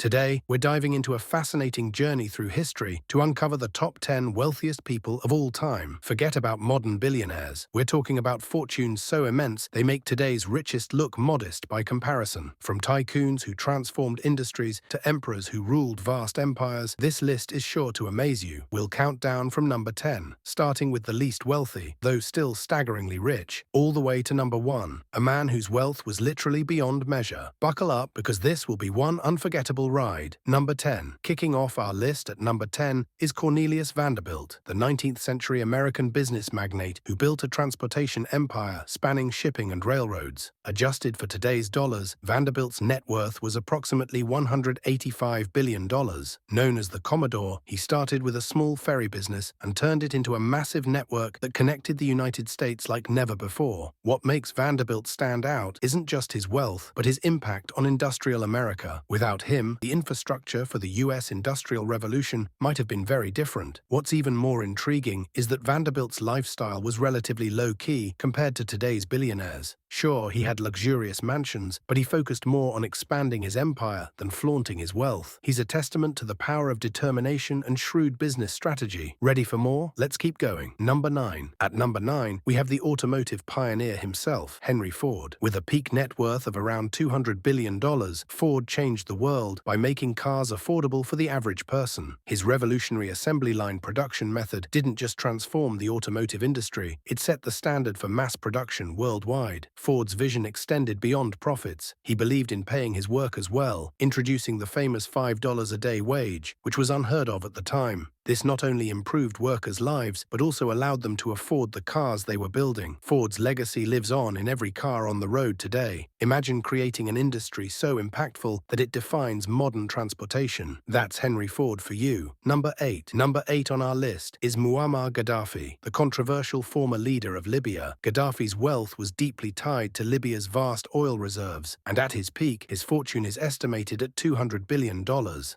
Today, we're diving into a fascinating journey through history to uncover the top 10 wealthiest people of all time. Forget about modern billionaires. We're talking about fortunes so immense they make today's richest look modest by comparison. From tycoons who transformed industries to emperors who ruled vast empires, this list is sure to amaze you. We'll count down from number 10, starting with the least wealthy, though still staggeringly rich, all the way to number 1, a man whose wealth was literally beyond measure. Buckle up, because this will be one unforgettable ride. Number 10. Kicking off our list at number 10 is Cornelius Vanderbilt, the 19th century American business magnate who built a transportation empire spanning shipping and railroads. Adjusted for today's dollars, Vanderbilt's net worth was approximately $185 billion. Known as the Commodore, he started with a small ferry business and turned it into a massive network that connected the United States like never before. What makes Vanderbilt stand out isn't just his wealth, but his impact on industrial America. Without him, the infrastructure for the U.S. Industrial Revolution might have been very different. What's even more intriguing is that Vanderbilt's lifestyle was relatively low-key compared to today's billionaires. Sure, he had luxurious mansions, but he focused more on expanding his empire than flaunting his wealth. He's a testament to the power of determination and shrewd business strategy. Ready for more? Let's keep going. Number 9. At number 9, we have the automotive pioneer himself, Henry Ford. With a peak net worth of around $200 billion, Ford changed the world by making cars affordable for the average person. His revolutionary assembly line production method didn't just transform the automotive industry, it set the standard for mass production worldwide. Ford's vision extended beyond profits. He believed in paying his workers well, introducing the famous $5 a day wage, which was unheard of at the time. This not only improved workers' lives, but also allowed them to afford the cars they were building. Ford's legacy lives on in every car on the road today. Imagine creating an industry so impactful that it defines modern transportation. That's Henry Ford for you. Number 8. Number 8 on our list is Muammar Gaddafi, the controversial former leader of Libya. Gaddafi's wealth was deeply tied to Libya's vast oil reserves, and at his peak, his fortune is estimated at $200 billion.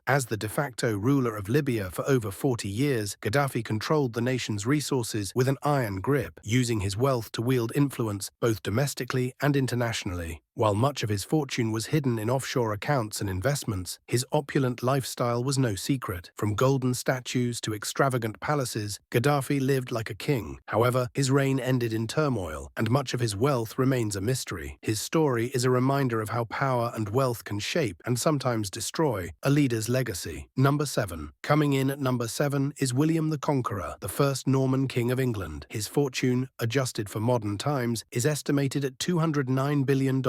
As the de facto ruler of Libya for over 40 years, Gaddafi controlled the nation's resources with an iron grip, using his wealth to wield influence both domestically and internationally. While much of his fortune was hidden in offshore accounts and investments, his opulent lifestyle was no secret. From golden statues to extravagant palaces, Gaddafi lived like a king. However, his reign ended in turmoil, and much of his wealth remains a mystery. His story is a reminder of how power and wealth can shape, and sometimes destroy, a leader's legacy. Number 7. Coming in at number 7 is William the Conqueror, the first Norman king of England. His fortune, adjusted for modern times, is estimated at $209 billion.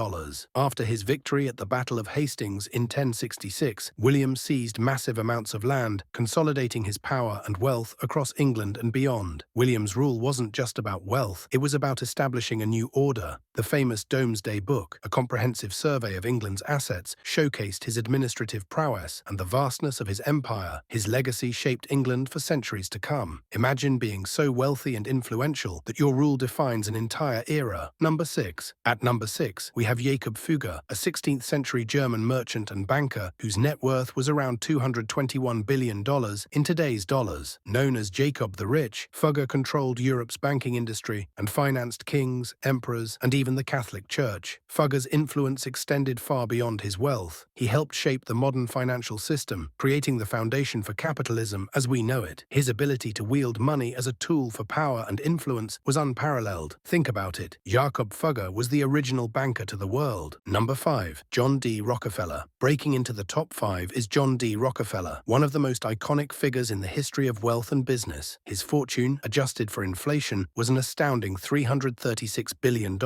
After his victory at the Battle of Hastings in 1066, William seized massive amounts of land, consolidating his power and wealth across England and beyond. William's rule wasn't just about wealth, it was about establishing a new order. The famous Domesday Book, a comprehensive survey of England's assets, showcased his administrative prowess and the vastness of his empire. His legacy shaped England for centuries to come. Imagine being so wealthy and influential that your rule defines an entire era. Number 6. At number 6, we have Jakob Fugger, a 16th century German merchant and banker whose net worth was around $221 billion in today's dollars. Known as Jacob the Rich, Fugger controlled Europe's banking industry and financed kings, emperors, and even the Catholic Church. Fugger's influence extended far beyond his wealth. He helped shape the modern financial system, creating the foundation for capitalism as we know it. His ability to wield money as a tool for power and influence was unparalleled. Think about it. Jakob Fugger was the original banker to the world. Number 5. John D. Rockefeller. Breaking into the top 5 is John D. Rockefeller, one of the most iconic figures in the history of wealth and business. His fortune, adjusted for inflation, was an astounding $336 billion,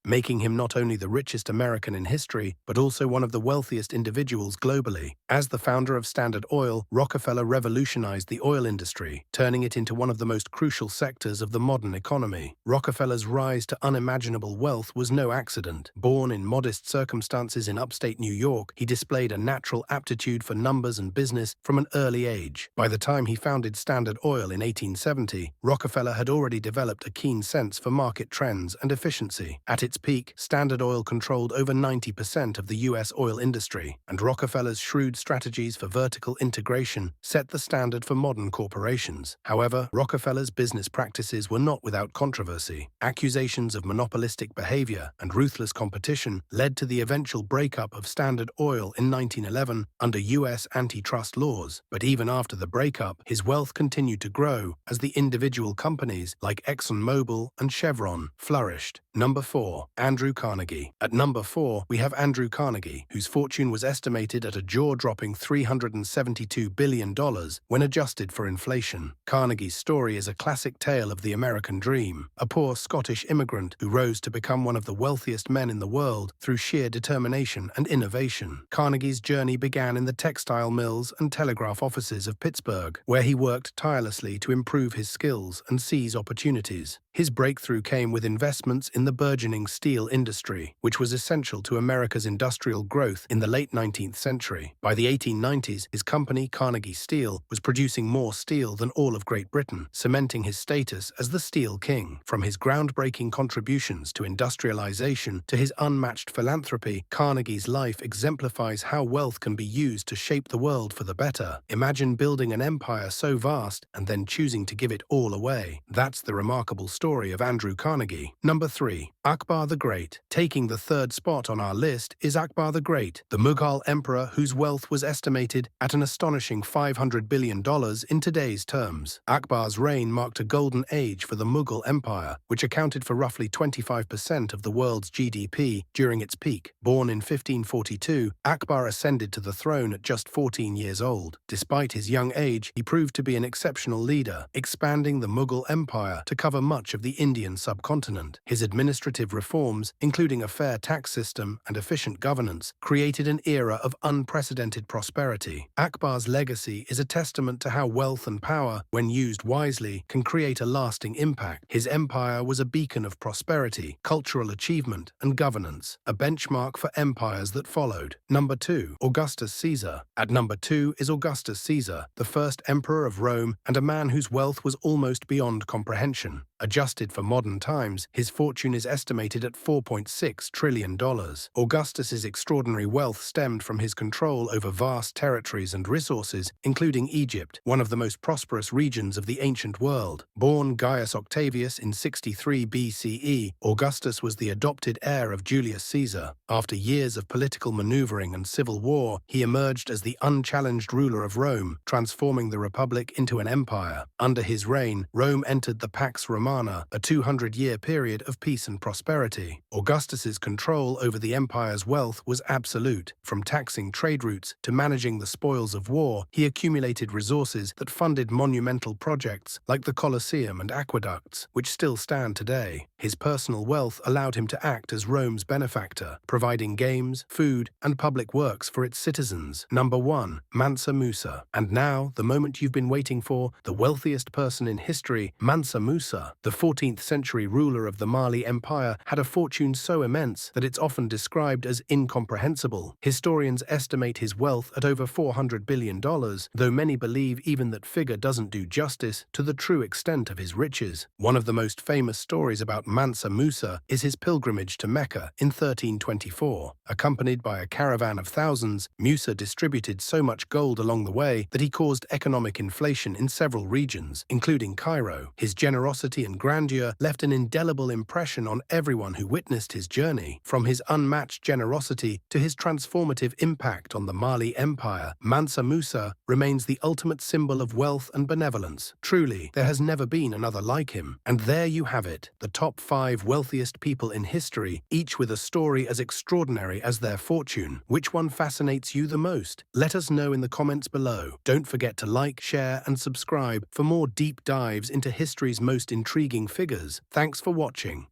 making him not only the richest American in history, but also one of the wealthiest individuals globally. As the founder of Standard Oil, Rockefeller revolutionized the oil industry, turning it into one of the most crucial sectors of the modern economy. Rockefeller's rise to unimaginable wealth was no accident. Born in modest circumstances in upstate New York, he displayed a natural aptitude for numbers and business from an early age. By the time he founded Standard Oil in 1870, Rockefeller had already developed a keen sense for market trends and efficiency. At its peak, Standard Oil controlled over 90% of the U.S. oil industry, and Rockefeller's shrewd strategies for vertical integration set the standard for modern corporations. However, Rockefeller's business practices were not without controversy. Accusations of monopolistic behavior and ruthless competition competition led to the eventual breakup of Standard Oil in 1911 under U.S. antitrust laws. But even after the breakup, his wealth continued to grow as the individual companies like ExxonMobil and Chevron flourished. Number 4. Andrew Carnegie. At number 4, we have Andrew Carnegie, whose fortune was estimated at a jaw-dropping $372 billion when adjusted for inflation. Carnegie's story is a classic tale of the American dream, a poor Scottish immigrant who rose to become one of the wealthiest men in the world through sheer determination and innovation. Carnegie's journey began in the textile mills and telegraph offices of Pittsburgh, where he worked tirelessly to improve his skills and seize opportunities. His breakthrough came with investments in the burgeoning steel industry, which was essential to America's industrial growth in the late 19th century. By the 1890s, his company, Carnegie Steel, was producing more steel than all of Great Britain, cementing his status as the Steel King. From his groundbreaking contributions to industrialization to his unmatched philanthropy, Carnegie's life exemplifies how wealth can be used to shape the world for the better. Imagine building an empire so vast and then choosing to give it all away. That's the remarkable story of Andrew Carnegie. Number 3. Akbar the Great. Taking the third spot on our list is Akbar the Great, the Mughal emperor whose wealth was estimated at an astonishing $500 billion in today's terms. Akbar's reign marked a golden age for the Mughal Empire, which accounted for roughly 25% of the world's GDP during its peak. Born in 1542, Akbar ascended to the throne at just 14 years old. Despite his young age, he proved to be an exceptional leader, expanding the Mughal Empire to cover much of the Indian subcontinent. His administrative reforms, including a fair tax system and efficient governance, created an era of unprecedented prosperity. Akbar's legacy is a testament to how wealth and power, when used wisely, can create a lasting impact. His empire was a beacon of prosperity, cultural achievement, and governance, a benchmark for empires that followed. Number 2. Augustus Caesar. At number 2 is Augustus Caesar, the first emperor of Rome and a man whose wealth was almost beyond comprehension. Adjusted for modern times, his fortune is estimated at $4.6 trillion. Augustus's extraordinary wealth stemmed from his control over vast territories and resources, including Egypt, one of the most prosperous regions of the ancient world. Born Gaius Octavius in 63 BCE, Augustus was the adopted heir of Julius Caesar. After years of political maneuvering and civil war, he emerged as the unchallenged ruler of Rome, transforming the republic into an empire. Under his reign, Rome entered the Pax Romana, a 200-year period of peace and prosperity. Augustus's control over the empire's wealth was absolute. From taxing trade routes to managing the spoils of war, he accumulated resources that funded monumental projects like the Colosseum and aqueducts, which still stand today. His personal wealth allowed him to act as Rome's benefactor, providing games, food, and public works for its citizens. Number 1. Mansa Musa. And now, the moment you've been waiting for, the wealthiest person in history, Mansa Musa. The 14th century ruler of the Mali Empire had a fortune so immense that it's often described as incomprehensible. Historians estimate his wealth at over $400 billion, though many believe even that figure doesn't do justice to the true extent of his riches. One of the most famous stories about Mansa Musa is his pilgrimage to Mecca in 1324. Accompanied by a caravan of thousands, Musa distributed so much gold along the way that he caused economic inflation in several regions, including Cairo. His generosity and grandeur left an indelible impression on everyone who witnessed his journey. From his unmatched generosity to his transformative impact on the Mali Empire, Mansa Musa remains the ultimate symbol of wealth and benevolence. Truly, there has never been another like him. And there you have it, the top 5 wealthiest people in history, each with a story as extraordinary as their fortune. Which one fascinates you the most? Let us know in the comments below. Don't forget to like, share, and subscribe for more deep dives into history's most intriguing figures. Thanks for watching.